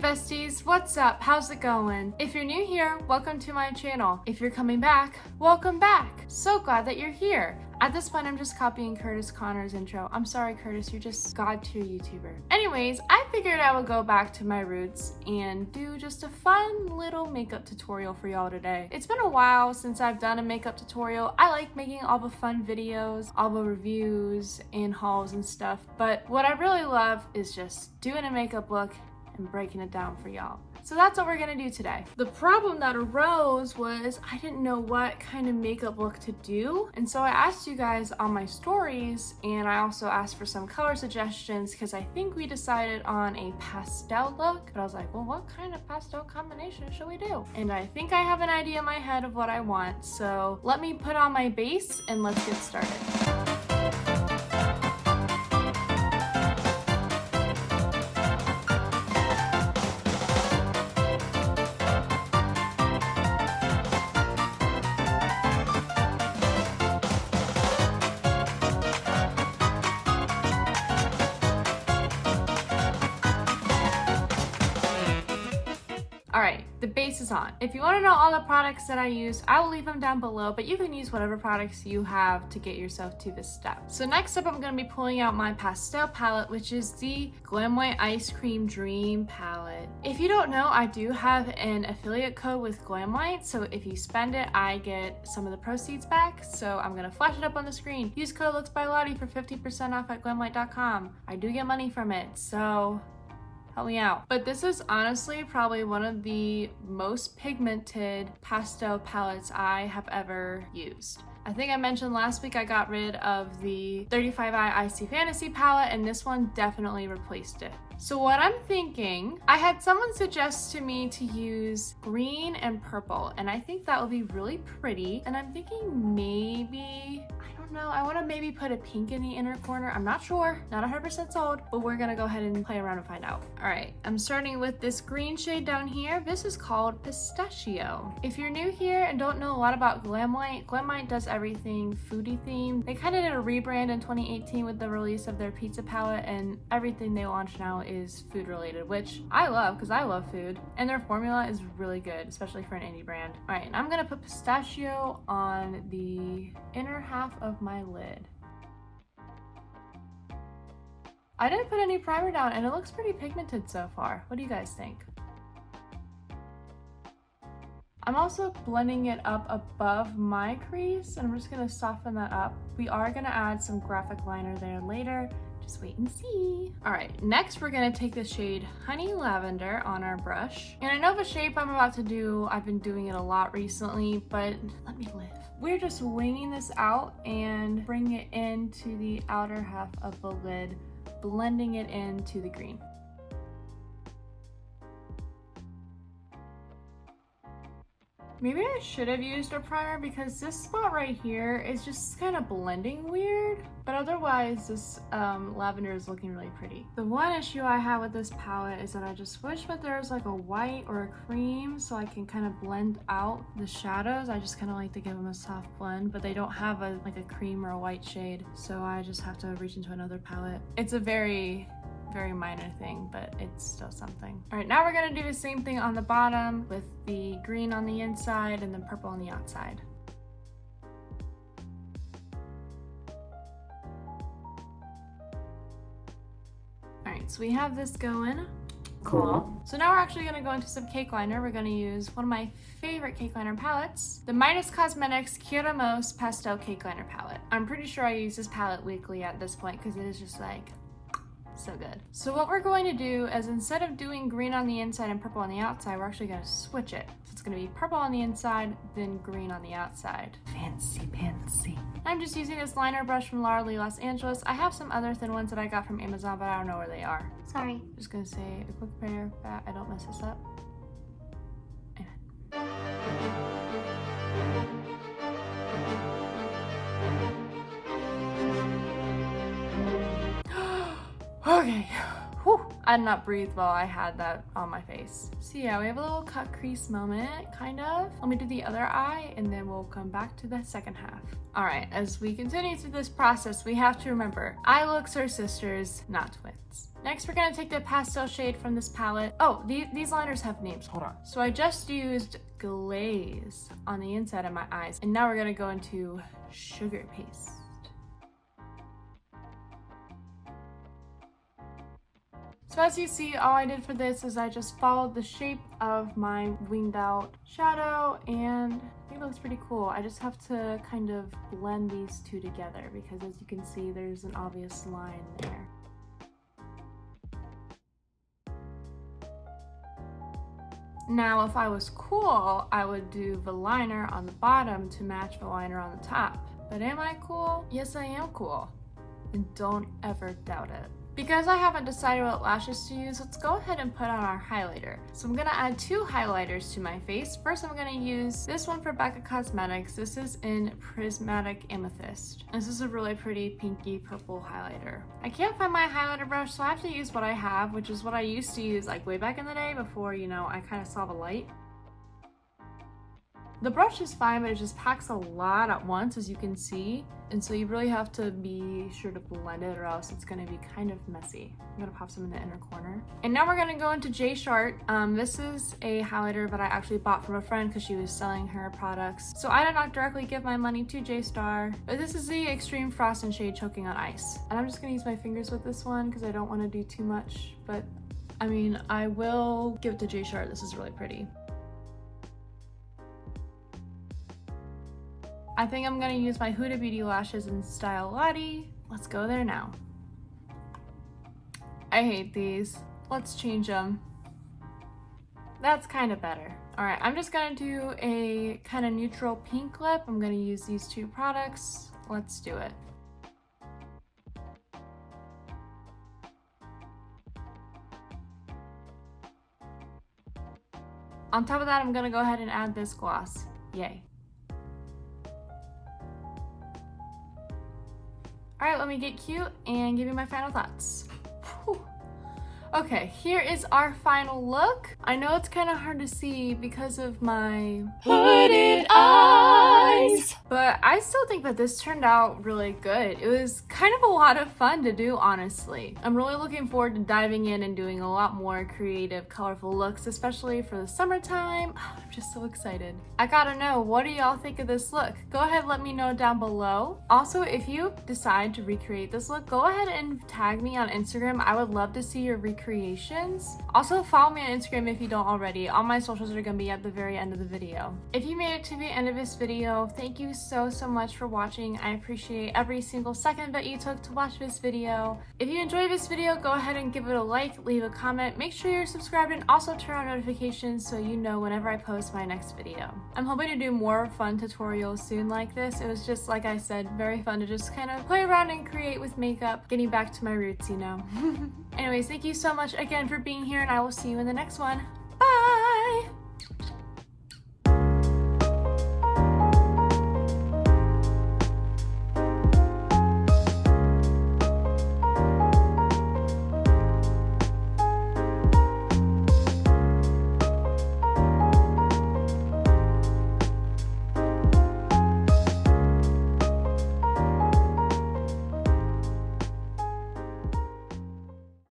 besties, what's up? How's it going? If you're new here, welcome to my channel. If you're coming back, welcome back. So glad that you're here. At this point, I'm just copying Curtis Connor's intro. I'm sorry, Curtis, you're just god tier YouTuber. Anyways, I figured I would go back to my roots and do just a fun little makeup tutorial for y'all today. It's been a while since I've done a makeup tutorial. I like making all the fun videos, all the reviews and hauls and stuff, but what I really love is just doing a makeup look and breaking it down for y'all. So that's what we're gonna do today. The problem that arose was I didn't know what kind of makeup look to do. And so I asked you guys on my stories, and I also asked for some color suggestions because I think we decided on a pastel look. But I was like, well, what kind of pastel combination should we do? And I think I have an idea in my head of what I want. So let me put on my base and let's get started. Alright, the base is on. If you want to know all the products that I use, I will leave them down below, but you can use whatever products you have to get yourself to this step. So next up, I'm going to be pulling out my pastel palette, which is the Glam White Ice Cream Dream palette. If you don't know, I do have an affiliate code with Glam White, so if you spend it, I get some of the proceeds back. So I'm going to flash it up on the screen. Use code looksbylottie for 50% off at glamwhite.com. I do get money from it, so help me out. But this is honestly probably one of the most pigmented pastel palettes I have ever used. I think I mentioned last week I got rid of the 35i Icy Fantasy palette, and this one definitely replaced it. So what I'm thinking, I had someone suggest to me to use green and purple, and I think that would be really pretty. And I'm thinking maybe, I don't know, I want to maybe put a pink in the inner corner. I'm not sure, not 100% sold, but we're gonna go ahead and play around and find out. All right, I'm starting with this green shade down here. This is called Pistachio. If you're new here and don't know a lot about Glam White does everything foodie themed. They kind of did a rebrand in 2018 with the release of their pizza palette, and everything they launch now is food related, which I love because I love food, and their formula is really good, especially for an indie brand. All right, I'm gonna put Pistachio on the inner half of my lid. I didn't put any primer down and it looks pretty pigmented so far. What do you guys think? I'm also blending it up above my crease, and I'm just gonna soften that up. We are gonna add some graphic liner there later. Just wait and see. All right, next we're gonna take the shade Honey Lavender on our brush. And I know the shape I'm about to do, I've been doing it a lot recently, but let me live. We're just winging this out and bring it into the outer half of the lid, blending it into the green. Maybe I should have used a primer because this spot right here is just kind of blending weird, but otherwise this lavender is looking really pretty. The one issue I have with this palette is that I just wish that there was like a white or a cream so I can kind of blend out the shadows. I just kind of like to give them a soft blend, but they don't have like a cream or a white shade, so I just have to reach into another palette. It's a very minor thing, but it's still something. All right, now we're gonna do the same thing on the bottom with the green on the inside and then purple on the outside. All right, so we have this going. Cool. So now we're actually gonna go into some cake liner. We're gonna use one of my favorite cake liner palettes, the Midas Cosmetics Queremos Pastel Cake Liner Palette. I'm pretty sure I use this palette weekly at this point because it is just like so good. So what we're going to do is, instead of doing green on the inside and purple on the outside, we're actually going to switch it. So it's going to be purple on the inside, then green on the outside. Fancy pantsy. I'm just using this liner brush from Laura Lee Los Angeles. I have some other thin ones that I got from Amazon, but I don't know where they are. Sorry. Just going to say a quick prayer that I don't mess this up. Amen. Okay, whew. I did not breathe while I had that on my face. So yeah, we have a little cut crease moment, kind of. Let me do the other eye and then we'll come back to the second half. All right, as we continue through this process, we have to remember, eye looks are sisters, not twins. Next, we're gonna take the pastel shade from this palette. Oh, these liners have names, hold on. So I just used glaze on the inside of my eyes, and now we're gonna go into sugar paste. So as you see, all I did for this is I just followed the shape of my winged out shadow, and I think it looks pretty cool. I just have to kind of blend these two together because as you can see, there's an obvious line there. Now, if I was cool, I would do the liner on the bottom to match the liner on the top. But am I cool? Yes, I am cool. And don't ever doubt it. Because I haven't decided what lashes to use, let's go ahead and put on our highlighter. So I'm gonna add 2 highlighters to my face. First, I'm gonna use this one for Becca Cosmetics. This is in Prismatic Amethyst. This is a really pretty pinky purple highlighter. I can't find my highlighter brush, so I have to use what I have, which is what I used to use like way back in the day before, you know, I kind of saw the light. The brush is fine, but it just packs a lot at once, as you can see. And so you really have to be sure to blend it or else it's gonna be kind of messy. I'm gonna pop some in the inner corner. And now we're gonna go into J Sharp. This is a highlighter that I actually bought from a friend because she was selling her products. So I did not directly give my money to J Star, but this is the Extreme Frost and Shade Choking on Ice. And I'm just gonna use my fingers with this one because I don't wanna do too much, but I mean, I will give it to J Sharp. This is really pretty. I think I'm gonna use my Huda Beauty lashes in Style Lottie. Let's go there now. I hate these. Let's change them. That's kind of better. All right, I'm just gonna do a kind of neutral pink lip. I'm gonna use these 2 products. Let's do it. On top of that, I'm gonna go ahead and add this gloss. Yay. All right, let me get cute and give you my final thoughts. Whew. Okay, here is our final look. I know it's kind of hard to see because of my hooded eyes, but I still think that this turned out really good. It was kind of a lot of fun to do, honestly. I'm really looking forward to diving in and doing a lot more creative, colorful looks, especially for the summertime. I'm just so excited. I gotta know, what do y'all think of this look? Go ahead, let me know down below. Also, if you decide to recreate this look, go ahead and tag me on Instagram. I would love to see your recreations. Also, follow me on Instagram if you don't already. All my socials are gonna be at the very end of the video. If you made it to the end of this video, thank you so much for watching. I appreciate every single second that you took to watch this video. If you enjoyed this video, go ahead and give it a like, leave a comment, make sure you're subscribed, and also turn on notifications so you know whenever I post my next video. I'm hoping to do more fun tutorials soon like this. It was just, like I said, very fun to just kind of play around and create with makeup, getting back to my roots, you know. Anyways, thank you so much again for being here, and I will see you in the next one. Bye!